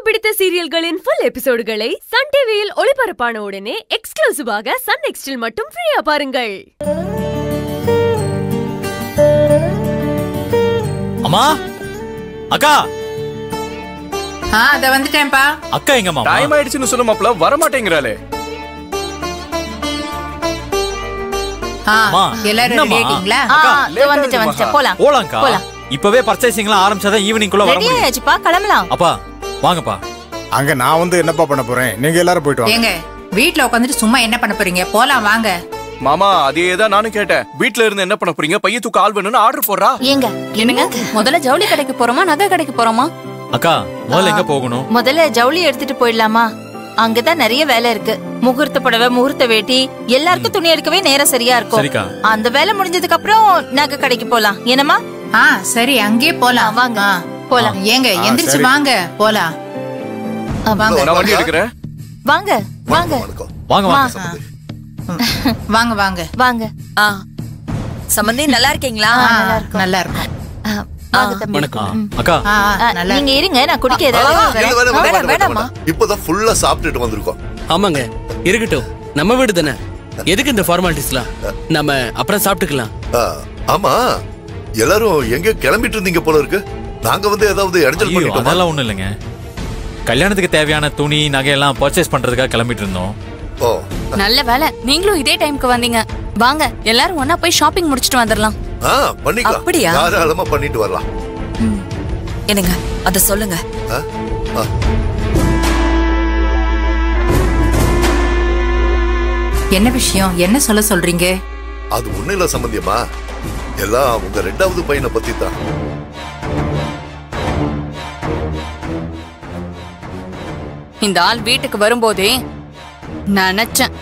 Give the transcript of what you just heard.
பிடித்த சீரியல்களின் full எபிசோடுகளை Sun டிவியில் ஒளிபரப்பான உடனே எக்ஸ்க்ளூசிவாக சன் நெக்ஸ்டில் மட்டும் ஃப்ரீயா பாருங்கள். அம்மா, அக்கா. அத வந்துட்டேன்ப்பா. அக்கா எங்க மாமா? டைம் ஆயிடுச்சுன்னு சொன்ன மாப்ள வர மாட்டேங்கறாளே. எல்லாரும் ரெடி ஆயிட்டீங்களா? வந்துட்டேன் போலாம். போலாம்க்கா. இப்பவே பர்ச்சேசிங்லாம் ஆரம்பிச்சா ஈவினிங் குள்ள வர முடியும். ரெடி ஆயிடுச்சுப்பா, கிளம்பலாம். அப்பா வாங்கப்பா. அங்க நான் வந்து என்னப்பா பண்ண போறேன்? நீங்க எல்லாரும் போய்ட்டு வாங்க. ஏங்க வீட்ல உட்கார்ந்துட்டு சும்மா என்ன பண்ண போறீங்க? போலாம் வாங்க. மாமா அதேதான் நானும் கேட்டேன். வீட்ல இருந்து என்ன பண்ண போறீங்க? பைய தூக்க ஆள் வேணும்னு ஆர்டர் போறா. ஏங்க என்னங்க முதல்ல ஜவுளி கடைக்கு போறோமா நகை கடைக்கு போறோமா? அக்கா முதல்ல எங்க போகணும்? முதல்ல ஜவுளி எடுத்துட்டு போயிடலாமா? அங்கதான் நிறைய வேலை இருக்கு. முகூர்த்த புடவை, முகூர்த்த வேட்டி, எல்லாருக்கும் துணி எடுக்கவே நேரம் சரியா இருக்கும். அந்த வேலை முடிஞ்சதுக்கு அப்புறம் நகை கடைக்கு போலாம். என்னமா? சரி அங்கே போலாம். வாங்க போலாம். ஏங்க எந்திரிச்சு வாங்க போலாம். வாங்க நான் வண்டி எடுக்கறேன். வாங்க வாங்க வாங்க வாங்க வாங்க வாங்க. சம்பந்தி நல்லா இருக்கீங்களா? நல்லா இருக்கும். வாங்க தம்பி. அக்கா நீங்க இருங்க, நான் குடிக்க ஏதாவது. வேணாமா? இப்பதான் ஃபுல்லா சாப்பிட்டுட்டு வந்திருக்கோம். ஆமாங்க இருக்கட்டும், நம்ம வீடு தானே, எதுக்கு இந்த ஃபார்மாலிட்டிஸ்லாம்? நம்ம அப்புறம் சாப்பிட்டுக்கலாம். ஆமா எல்லாரும் எங்க கிளம்பிட்டு இருந்தீங்க போல இருக்கு. நாங்க வந்து ஏதாவது இடைஞ்சல் பண்ணிட்டோம்? அதெல்லாம் ஒண்ணும் இல்லைங்க. கல்யாணத்துக்கு தேவையான துணி நகையெல்லாம் பர்ச்சேஸ் பண்றதுக்காக கிளம்பிட்டு இருந்தோம். ஓ நல்ல வேலை நீங்களும் இதே டைம்க்கு வந்தீங்க. வாங்க எல்லாரும் ஒண்ணா போய் ஷாப்பிங் முடிச்சிட்டு வந்துடலாம். பண்ணிக்கலாம். அப்படியா? தாராளமா பண்ணிட்டு வரலாம். என்னங்க அத சொல்லுங்க. என்ன விஷயம்? என்ன சொல்ல சொல்றீங்க? அது ஒண்ணு இல்ல சம்பந்தியமா, எல்லாம் உங்க ரெண்டாவது பையனை பத்தி தான். இந்த ஆள் வீட்டுக்கு வரும்போதே நினைச்சேன்